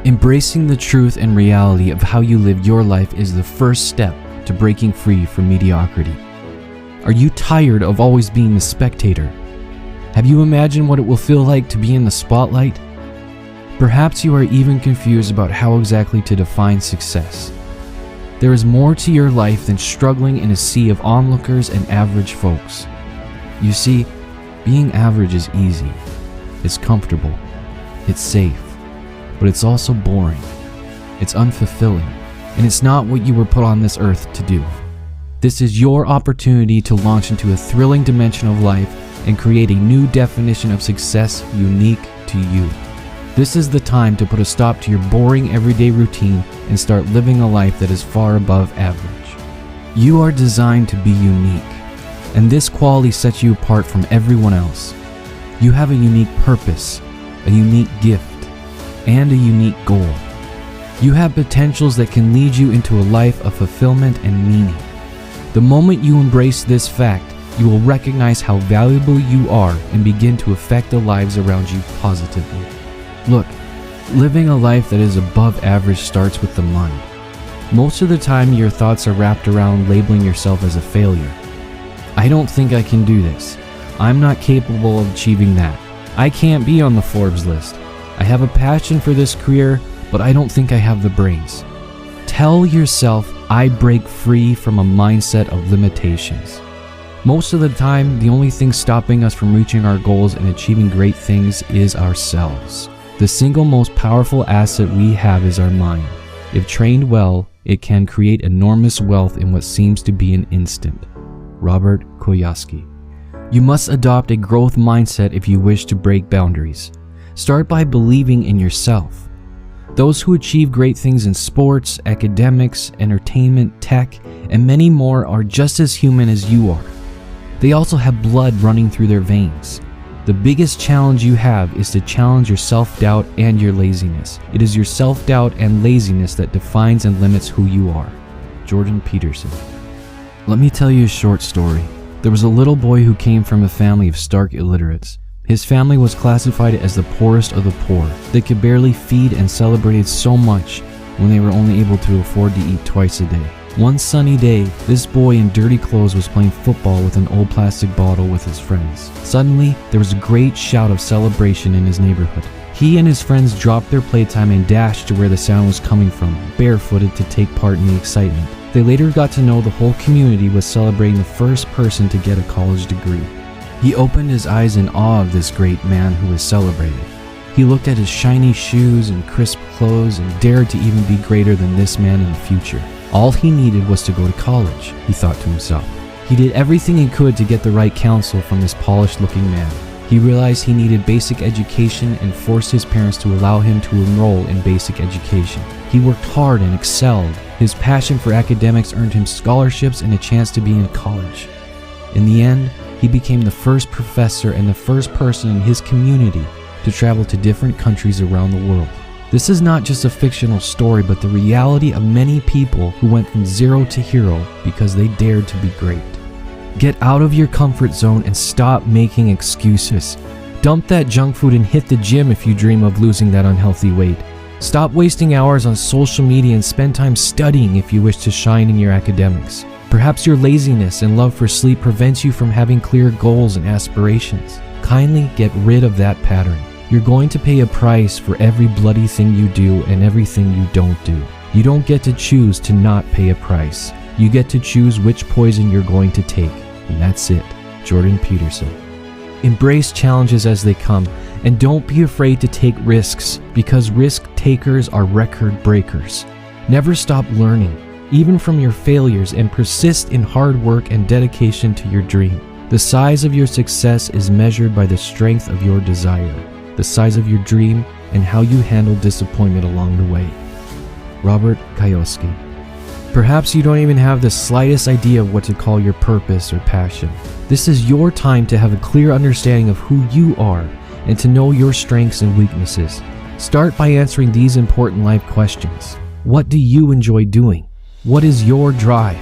Embracing the truth and reality of how you live your life is the first step to breaking free from mediocrity. Are you tired of always being the spectator? Have you imagined what it will feel like to be in the spotlight? Perhaps you are even confused about how exactly to define success. There is more to your life than struggling in a sea of onlookers and average folks. You see, being average is easy, it's comfortable, it's safe, but it's also boring, it's unfulfilling, and it's not what you were put on this earth to do. This is your opportunity to launch into a thrilling dimension of life and create a new definition of success unique to you. This is the time to put a stop to your boring everyday routine and start living a life that is far above average. You are designed to be unique, and this quality sets you apart from everyone else. You have a unique purpose, a unique gift, and a unique goal. You have potentials that can lead you into a life of fulfillment and meaning. The moment you embrace this fact, you will recognize how valuable you are and begin to affect the lives around you positively. Look, living a life that is above average starts with the mind. Most of the time, your thoughts are wrapped around labeling yourself as a failure. I don't think I can do this. I'm not capable of achieving that. I can't be on the Forbes list. I have a passion for this career, but I don't think I have the brains. Tell yourself, I break free from a mindset of limitations. Most of the time, the only thing stopping us from reaching our goals and achieving great things is ourselves. The single most powerful asset we have is our mind. If trained well, it can create enormous wealth in what seems to be an instant. Robert Kiyosaki. You must adopt a growth mindset if you wish to break boundaries. Start by believing in yourself. Those who achieve great things in sports, academics, entertainment, tech, and many more are just as human as you are. They also have blood running through their veins. The biggest challenge you have is to challenge your self-doubt and your laziness. It is your self-doubt and laziness that defines and limits who you are. Jordan Peterson. Let me tell you a short story. There was a little boy who came from a family of stark illiterates. His family was classified as the poorest of the poor. They could barely feed and celebrated so much when they were only able to afford to eat twice a day. One sunny day, this boy in dirty clothes was playing football with an old plastic bottle with his friends. Suddenly, there was a great shout of celebration in his neighborhood. He and his friends dropped their playtime and dashed to where the sound was coming from, barefooted to take part in the excitement. They later got to know the whole community was celebrating the first person to get a college degree. He opened his eyes in awe of this great man who was celebrated. He looked at his shiny shoes and crisp clothes and dared to even be greater than this man in the future. All he needed was to go to college, he thought to himself. He did everything he could to get the right counsel from this polished-looking man. He realized he needed basic education and forced his parents to allow him to enroll in basic education. He worked hard and excelled. His passion for academics earned him scholarships and a chance to be in college. In the end, he became the first professor and the first person in his community to travel to different countries around the world. This is not just a fictional story, but the reality of many people who went from zero to hero because they dared to be great. Get out of your comfort zone and stop making excuses. Dump that junk food and hit the gym if you dream of losing that unhealthy weight. Stop wasting hours on social media and spend time studying if you wish to shine in your academics. Perhaps your laziness and love for sleep prevents you from having clear goals and aspirations. Kindly get rid of that pattern. You're going to pay a price for every bloody thing you do and everything you don't do. You don't get to choose to not pay a price. You get to choose which poison you're going to take. And that's it. Jordan Peterson. Embrace challenges as they come, and don't be afraid to take risks, because risk takers are record breakers. Never stop learning, even from your failures, and persist in hard work and dedication to your dream. The size of your success is measured by the strength of your desire, the size of your dream, and how you handle disappointment along the way. Robert Kiyosaki. Perhaps you don't even have the slightest idea of what to call your purpose or passion. This is your time to have a clear understanding of who you are and to know your strengths and weaknesses. Start by answering these important life questions. What do you enjoy doing? What is your drive?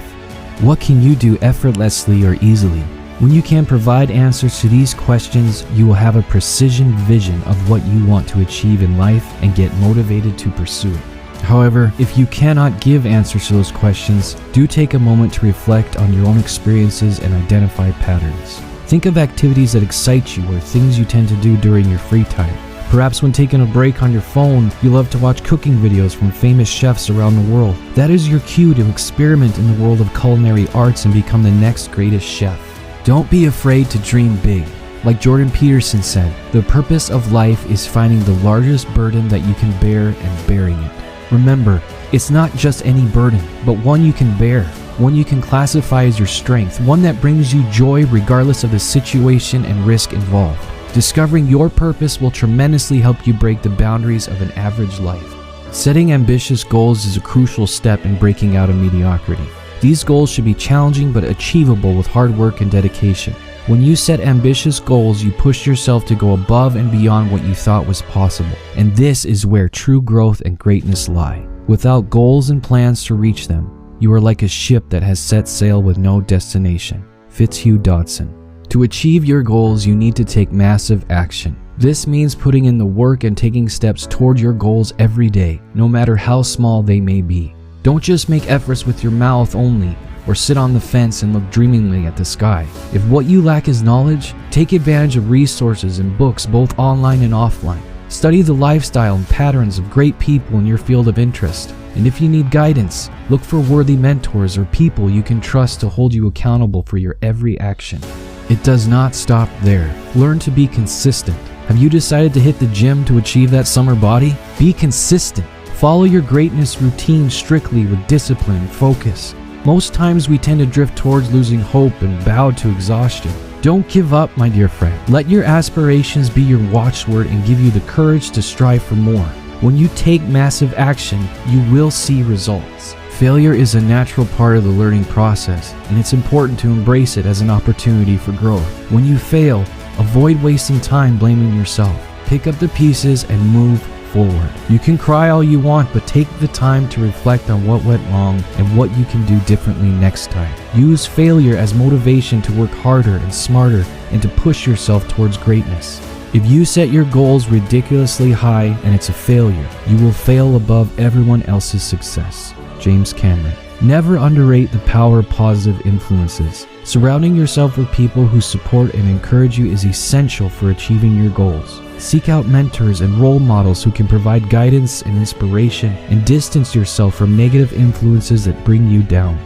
What can you do effortlessly or easily? When you can provide answers to these questions, you will have a precision vision of what you want to achieve in life and get motivated to pursue it. However, if you cannot give answers to those questions, do take a moment to reflect on your own experiences and identify patterns. Think of activities that excite you or things you tend to do during your free time. Perhaps when taking a break on your phone, you love to watch cooking videos from famous chefs around the world. That is your cue to experiment in the world of culinary arts and become the next greatest chef. Don't be afraid to dream big. Like Jordan Peterson said, the purpose of life is finding the largest burden that you can bear and bearing it. Remember, it's not just any burden, but one you can bear, one you can classify as your strength, one that brings you joy regardless of the situation and risk involved. Discovering your purpose will tremendously help you break the boundaries of an average life. Setting ambitious goals is a crucial step in breaking out of mediocrity. These goals should be challenging but achievable with hard work and dedication. When you set ambitious goals, you push yourself to go above and beyond what you thought was possible. And this is where true growth and greatness lie. Without goals and plans to reach them, you are like a ship that has set sail with no destination. Fitzhugh Dodson. To achieve your goals, you need to take massive action. This means putting in the work and taking steps toward your goals every day, no matter how small they may be. Don't just make efforts with your mouth only, or sit on the fence and look dreamingly at the sky. If what you lack is knowledge, take advantage of resources and books both online and offline. Study the lifestyle and patterns of great people in your field of interest. And if you need guidance, look for worthy mentors or people you can trust to hold you accountable for your every action. It does not stop there. Learn to be consistent. Have you decided to hit the gym to achieve that summer body? Be consistent. Follow your greatness routine strictly with discipline and focus. Most times we tend to drift towards losing hope and bow to exhaustion. Don't give up, my dear friend. Let your aspirations be your watchword and give you the courage to strive for more. When you take massive action, you will see results. Failure is a natural part of the learning process, and it's important to embrace it as an opportunity for growth. When you fail, avoid wasting time blaming yourself. Pick up the pieces and move forward. You can cry all you want, but take the time to reflect on what went wrong and what you can do differently next time. Use failure as motivation to work harder and smarter and to push yourself towards greatness. If you set your goals ridiculously high and it's a failure, you will fail above everyone else's success. James Cameron. Never underrate the power of positive influences. Surrounding yourself with people who support and encourage you is essential for achieving your goals. Seek out mentors and role models who can provide guidance and inspiration, and distance yourself from negative influences that bring you down.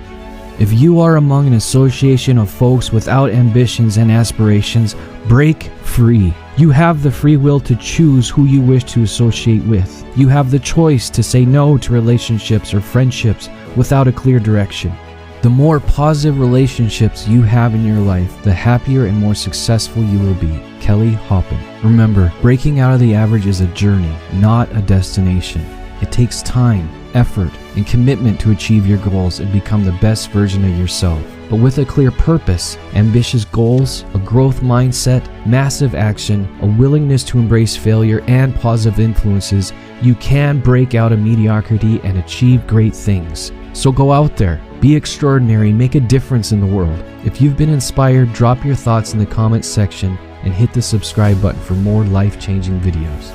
If you are among an association of folks without ambitions and aspirations, break free. You have the free will to choose who you wish to associate with. You have the choice to say no to relationships or friendships without a clear direction. The more positive relationships you have in your life, the happier and more successful you will be. Kelly Hoppen. Remember, breaking out of the average is a journey, not a destination. It takes time, effort, and commitment to achieve your goals and become the best version of yourself. But with a clear purpose, ambitious goals, a growth mindset, massive action, a willingness to embrace failure, and positive influences, you can break out of mediocrity and achieve great things. So go out there, be extraordinary, and make a difference in the world. If you've been inspired, drop your thoughts in the comments section and hit the subscribe button for more life-changing videos.